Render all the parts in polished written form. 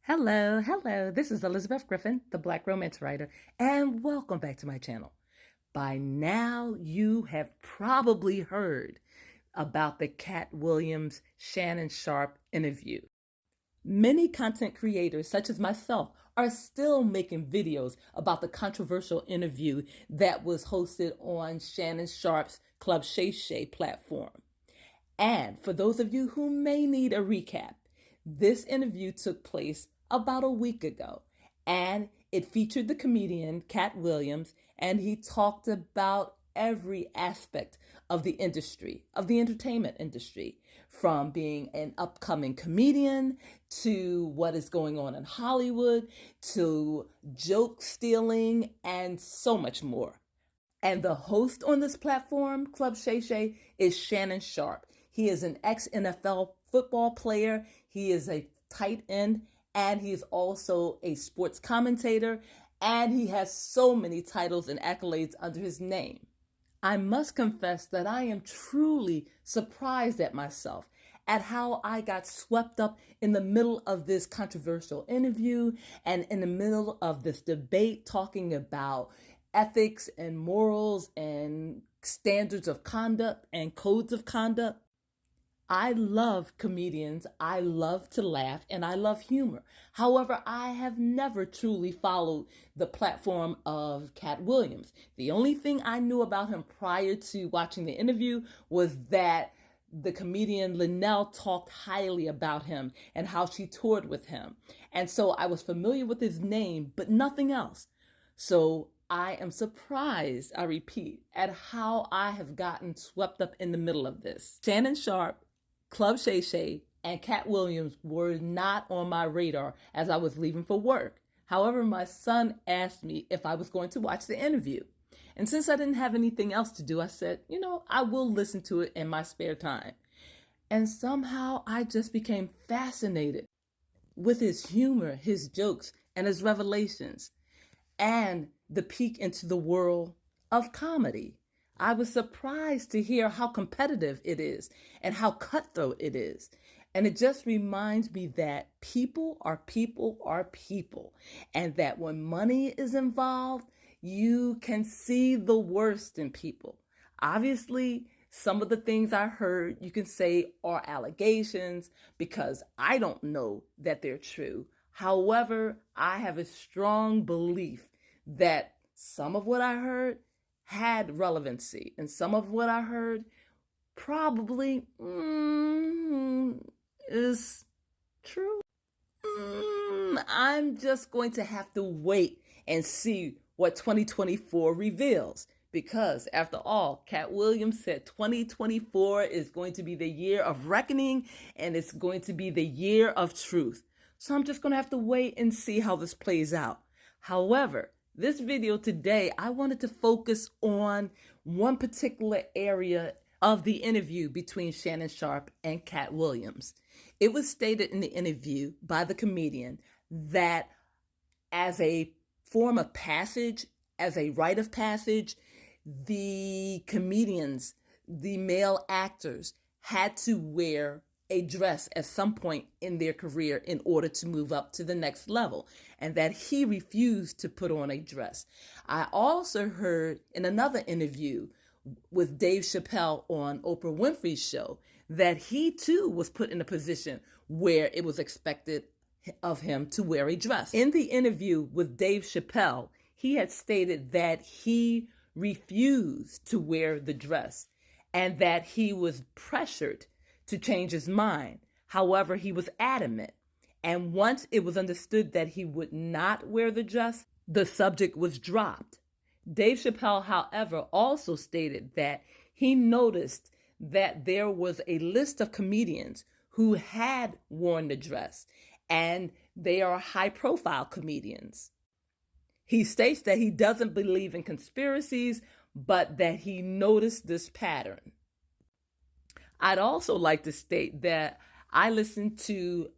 Hello. This is Elizabeth Griffin, the Black Romance Writer, and welcome back to my channel. By now, you have probably heard about the Katt Williams Shannon Sharpe interview. Many content creators, such as myself, are still making videos about the controversial interview that was hosted on Shannon Sharpe's Club Shay Shay platform. And for those of you who may need a recap, this interview took place about a week ago, and it featured the comedian Katt Williams, and he talked about every aspect of the industry, of the entertainment industry, from being an upcoming comedian to what is going on in Hollywood, to joke stealing, and so much more. And the host on this platform, Club Shay Shay, is Shannon Sharpe. He is an ex-NFL football player. He is a tight end, and he is also a sports commentator, and he has so many titles and accolades under his name. I must confess that I am truly surprised at myself at how I got swept up in the middle of this controversial interview and in the middle of this debate talking about ethics and morals and standards of conduct and codes of conduct. I love comedians, I love to laugh, and I love humor. However, I have never truly followed the platform of Katt Williams. The only thing I knew about him prior to watching the interview was that the comedian Linnell talked highly about him and how she toured with him. And so I was familiar with his name, but nothing else. So I am surprised, I repeat, at how I have gotten swept up in the middle of this. Shannon Sharpe, Club Shay Shay, and Katt Williams were not on my radar as I was leaving for work. However, my son asked me if I was going to watch the interview. And since I didn't have anything else to do, I said, I will listen to it in my spare time. And somehow I just became fascinated with his humor, his jokes, and his revelations, and the peek into the world of comedy. I was surprised to hear how competitive it is and how cutthroat it is. And it just reminds me that people are people, and that when money is involved, you can see the worst in people. Obviously, some of the things I heard you can say are allegations because I don't know that they're true. However, I have a strong belief that some of what I heard had relevancy, and some of what I heard probably is true. I'm just going to have to wait and see what 2024 reveals, because after all, Katt Williams said 2024 is going to be the year of reckoning, and it's going to be the year of truth. So I'm just going to have to wait and see how this plays out. However, this video today, I wanted to focus on one particular area of the interview between Shannon Sharpe and Katt Williams. It was stated in the interview by the comedian that as a form of passage, as a rite of passage, the comedians, the male actors, had to wear a dress at some point in their career in order to move up to the next level, and that he refused to put on a dress. I also heard in another interview with Dave Chappelle on Oprah Winfrey's show that he too was put in a position where it was expected of him to wear a dress. In the interview with Dave Chappelle, he had stated that he refused to wear the dress and that he was pressured to change his mind. However, he was adamant. And once it was understood that he would not wear the dress, the subject was dropped. Dave Chappelle, however, also stated that he noticed that there was a list of comedians who had worn the dress, and they are high-profile comedians. He states that he doesn't believe in conspiracies, but that he noticed this pattern. I'd also like to state that I listened to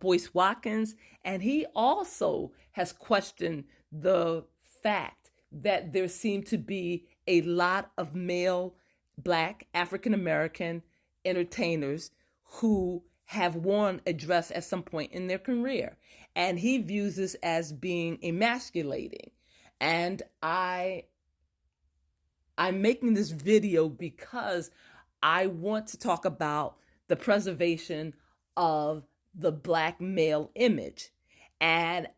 Boyce Watkins, and he also has questioned the fact that there seemed to be a lot of male Black African-American entertainers who have worn a dress at some point in their career. And he views this as being emasculating. And I'm making this video because I want to talk about the preservation of the Black male image and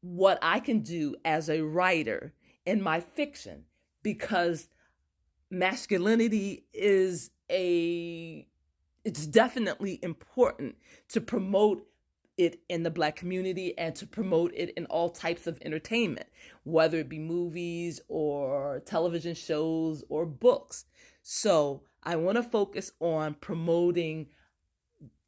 what I can do as a writer in my fiction, because masculinity is it's definitely important to promote it in the Black community and to promote it in all types of entertainment, whether it be movies or television shows or books. So I want to focus on promoting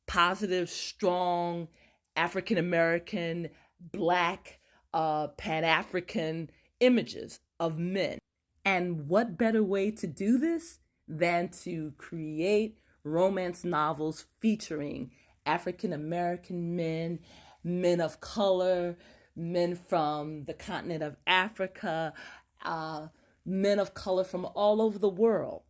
positive, strong, African-American, Black, Pan-African images of men. And what better way to do this than to create romance novels featuring African-American men, men of color, men from the continent of Africa, men of color from all over the world.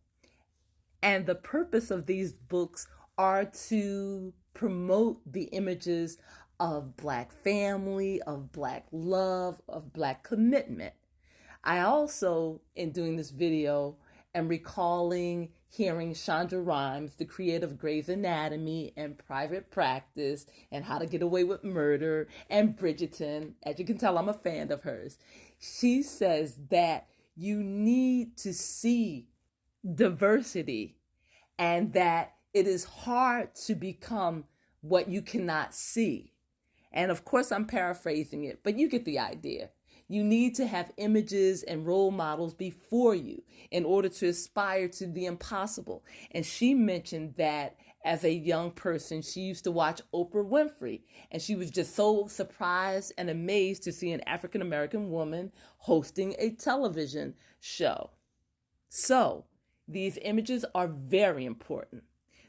And the purpose of these books are to promote the images of Black family, of Black love, of Black commitment. I also, in doing this video, am recalling hearing Shonda Rhimes, the creator of Grey's Anatomy and Private Practice and How to Get Away with Murder and Bridgerton. As you can tell, I'm a fan of hers. She says that you need to see diversity and that it is hard to become what you cannot see. And of course, I'm paraphrasing it, but you get the idea. You need to have images and role models before you in order to aspire to the impossible. And she mentioned that as a young person, she used to watch Oprah Winfrey, and she was just so surprised and amazed to see an African-American woman hosting a television show. So these images are very important.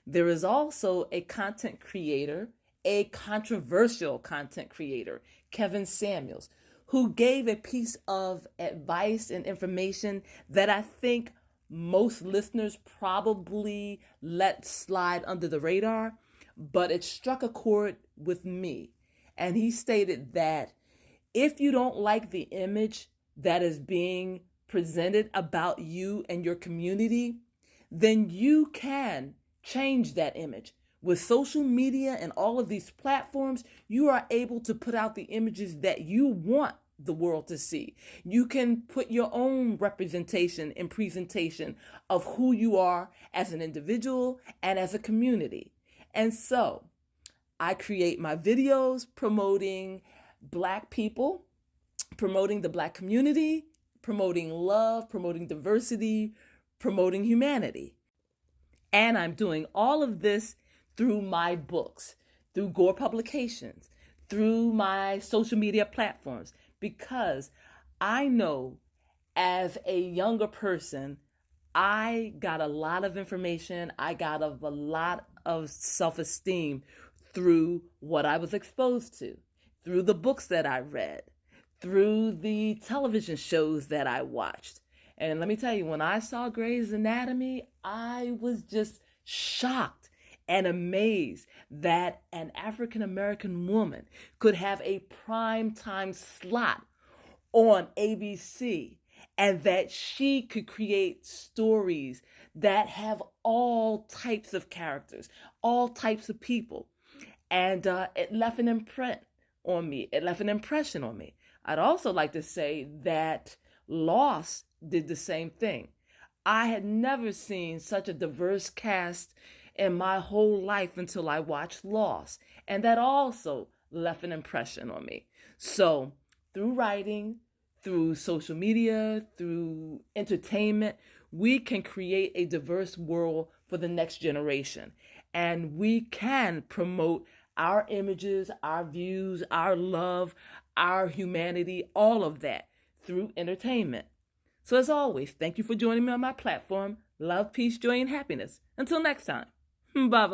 There is also a content creator, a controversial content creator, Kevin Samuels, who gave a piece of advice and information that I think most listeners probably let slide under the radar, but it struck a chord with me. And he stated that if you don't like the image that is being presented about you and your community, then you can change that image. With social media and all of these platforms, you are able to put out the images that you want the world to see. You can put your own representation and presentation of who you are as an individual and as a community. And so I create my videos promoting Black people, promoting the Black community, promoting love, promoting diversity, promoting humanity. And I'm doing all of this through my books, through Gore Publications, through my social media platforms, because I know as a younger person, I got a lot of information. I got a lot of self-esteem through what I was exposed to, through the books that I read, through the television shows that I watched. And let me tell you, when I saw Grey's Anatomy, I was just shocked and amazed that an African-American woman could have a primetime slot on ABC and that she could create stories that have all types of characters, all types of people. And it left an imprint on me. It left an impression on me. I'd also like to say that Lost did the same thing. I had never seen such a diverse cast in my whole life until I watched Lost. And that also left an impression on me. So through writing, through social media, through entertainment, we can create a diverse world for the next generation. And we can promote our images, our views, our love, our humanity, all of that through entertainment. So as always, thank you for joining me on my platform. Love, peace, joy, and happiness. Until next time. Bye-bye.